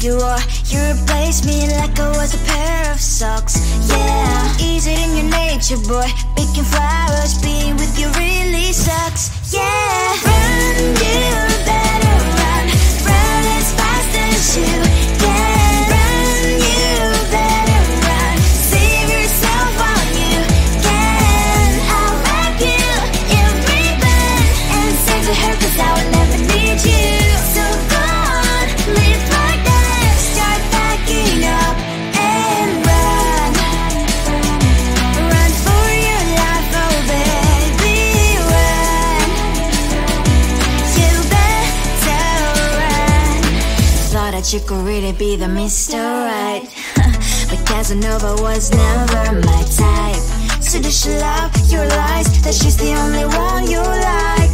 you are. You replaced me like I was a pair of socks. Yeah, ease it in your nature, boy. Picking flowers, being with you really sucks. Yeah, run, you better run. Run as fast as you can. Run, you better run. Save yourself while you can. I'll wrap you in ribbon and send to her, 'cause I will never need you. So go on, live like that. Start packing up and run. Run for your life, oh baby, run. You better run. Thought that you could really be the Mr. Right, but Casanova was never my type. So does she love your lies, that she's the only one you like?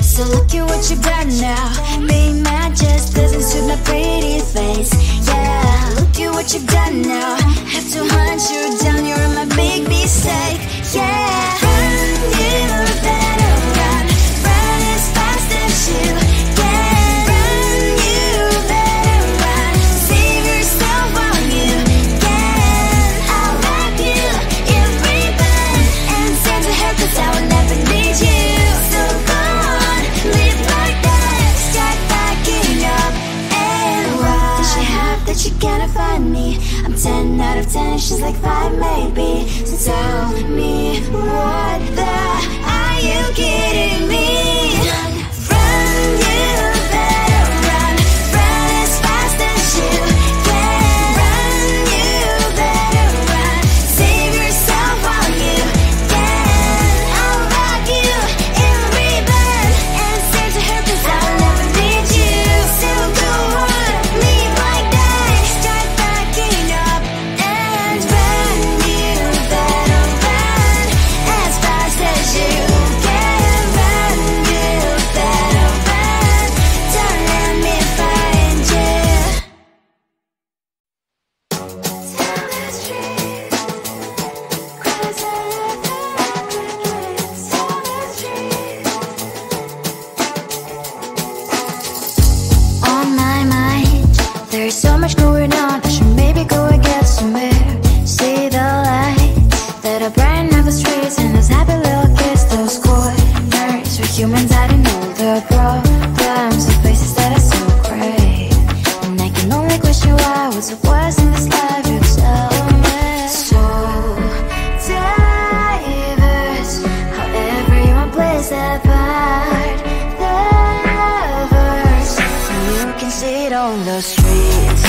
So look at what you've done now. Being mad just doesn't suit my pretty face. Yeah, look at what you've done now. Have to hunt you down, you're my big mistake. Yeah, run, you better run. Run as fast as you can. Run, you better run. Save yourself while you can. I'll wrap you in ribbon and send to her, 'cause I will never need you. So go on, live like that. Start packing up and run. Does she have that she cannot find me? I'm 10 out of 10, she's like 5 maybe. So tell me, what the, are you kidding me? Run, you better run. Run as fast as you can. Run, you better run. Save yourself while you can. I'll wrap you in ribbon and send to her, 'cause I will never need you. So go on, live like that. Start packing up and run. You better run as fast as you can. Run, you better run. Don't let me find you. Tell the street, 'cause I love the dreams. Tell the street. On my mind, there's so much going on. I should maybe go and get some air. See the lights that are brighten up the streets, and those happy little kids, those corners where humans hiding all the problems, the places that are so great. And I can only question why, what's the worst in this life, you tell me. So diverse, how everyone plays their part. Lovers, and you can see it on the streets.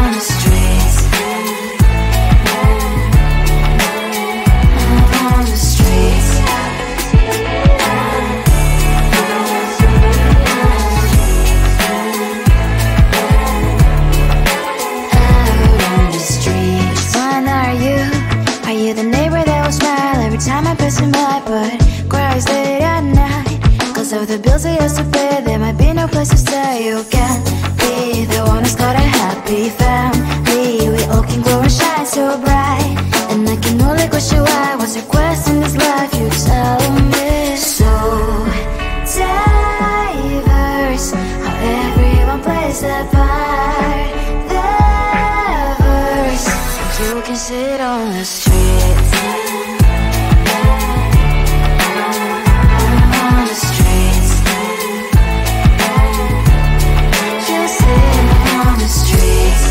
On the streets. On the streets. Out on the streets. When are you? Are you the neighbor that will smile every time I pass him by, but cries late at night? 'Cause of the bills I used to pay, there might be no place to stay. You can't be the one who's got a happy family. We all can glow and shine so bright, and I can only question why, what's your quest in this life, you tell me. So diverse, how everyone plays their part. Lovers, you can sit on the streets. On the streets. You sit on the streets.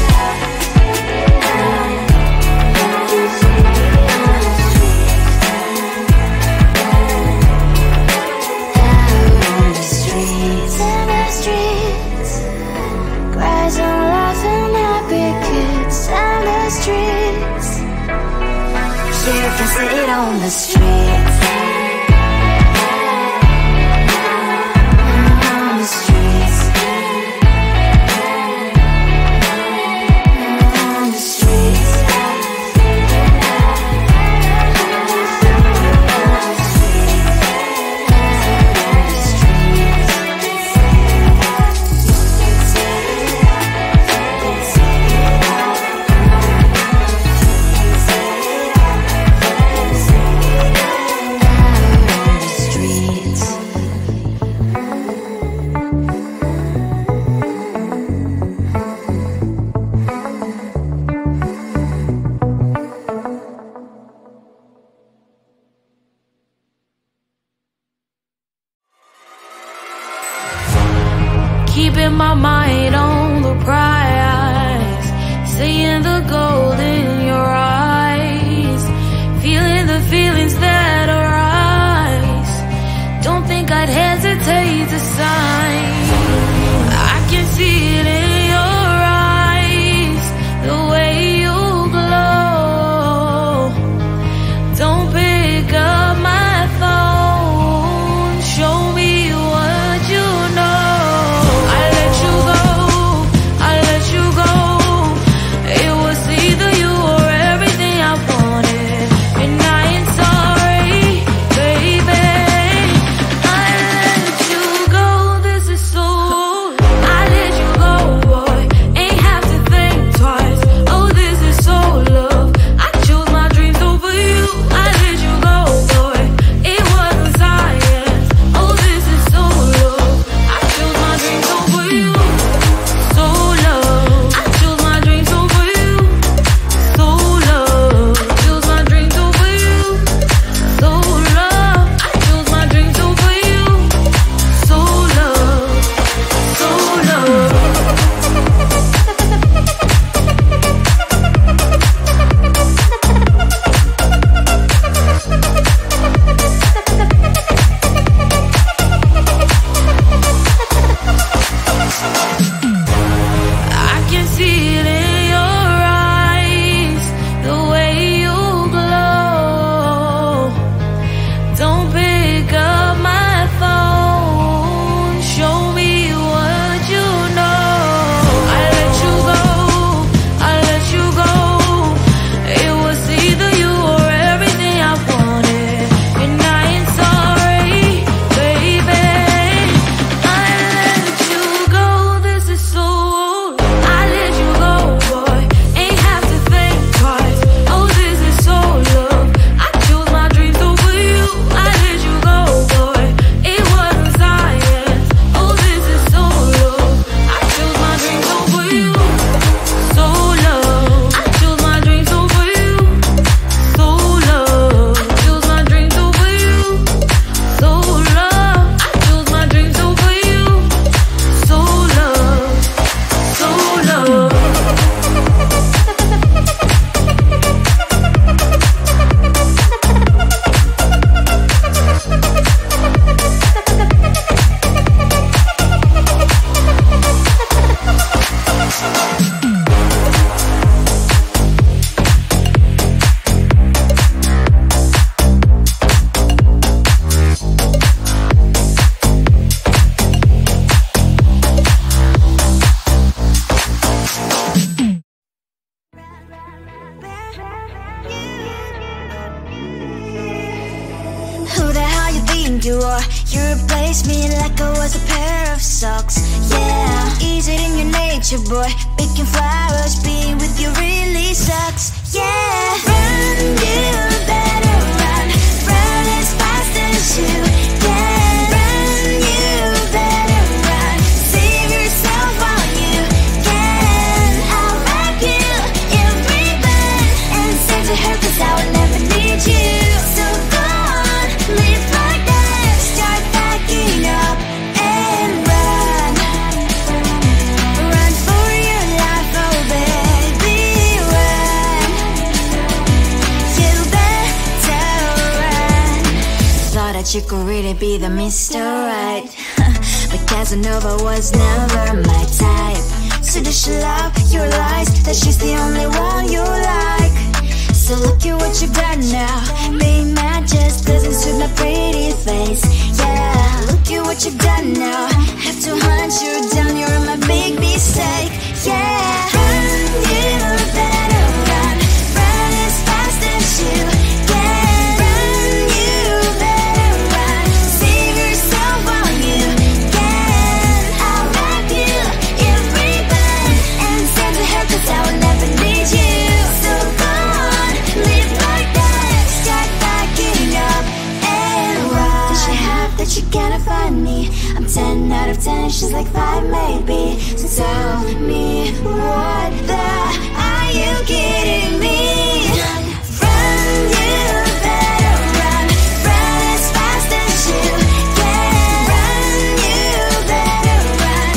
keeping my mind on the prize, seeing the gold in your eyes, feeling the feelings that arise. Don't think I'd hesitate to sign. I can see it in your eyes, the way you glow. Don't pick up my phone, show me what you know. I let you go, I let you go. It was either you or everything I wanted, and I ain't sorry, baby. I let you go, this is so. I let you go, boy, ain't have to think twice. Oh, this is so love. I chose my dreams over you. I let you go, boy, it wasn't science. Oh, this is so love. I chose my dreams over you. So love. I chose my dreams over you. So love. Chose my dreams over you. So love. I chose my dreams over you. So love. So love. I can see it in your eyes, the way you glow. Don't pick up my phone, show me what you know. I let you go, I let you go. It was either you or everything I wanted, and I ain't sorry, baby. I let you go, this is so. I let you go, boy, ain't have to think twice. Oh, this is so love. I chose my dreams over you. I let you go, boy, it wasn't science. Oh, this is so love. I chose my dreams over you. So love. I chose my dreams over you. So love. Chose my dreams over you. So love. I chose my dreams over you. So love. So love. Who the hell you think you are? You replaced me like I was a pair of socks. Yeah, is it in your nature, boy? Picking flowers, being with you really sucks. Yeah, run, you better run. Run as fast as you can. Run, you better run. Save yourself while you can. I'll wrap you in ribbon and send to her 'cause I will never need you. So go on, live like that. Start backing up and run. Run for your life, oh baby, run. You better run. Thought that you could really be the Mr. Right, but Casanova was never my type. So does she love your lies, that she's the only one you like? So look at what you got now. Being mad just doesn't suit my pretty face. Yeah, look at what you've done now. Have to hunt you down, you're my big mistake. Yeah, run, you better run. Run as fast as you can. Run, you better run. Save yourself while you can. I'll wrap you in ribbon and send to her 'cause I will never need you. So go on, live like that. Start backing up and run. Does she have that you cannot find me? I'm 10 out of 10, she's like 5 maybe. So tell me, what the are you kidding me? Run, you better run. Run as fast as you can. Run, you better run.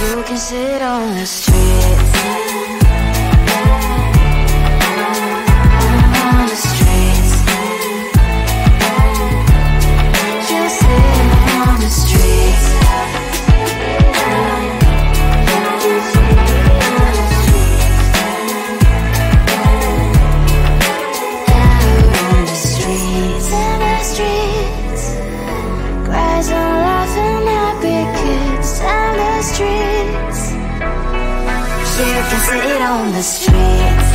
You can sit on the streets. On the streets. You sit on the streets. You can sit on the streets.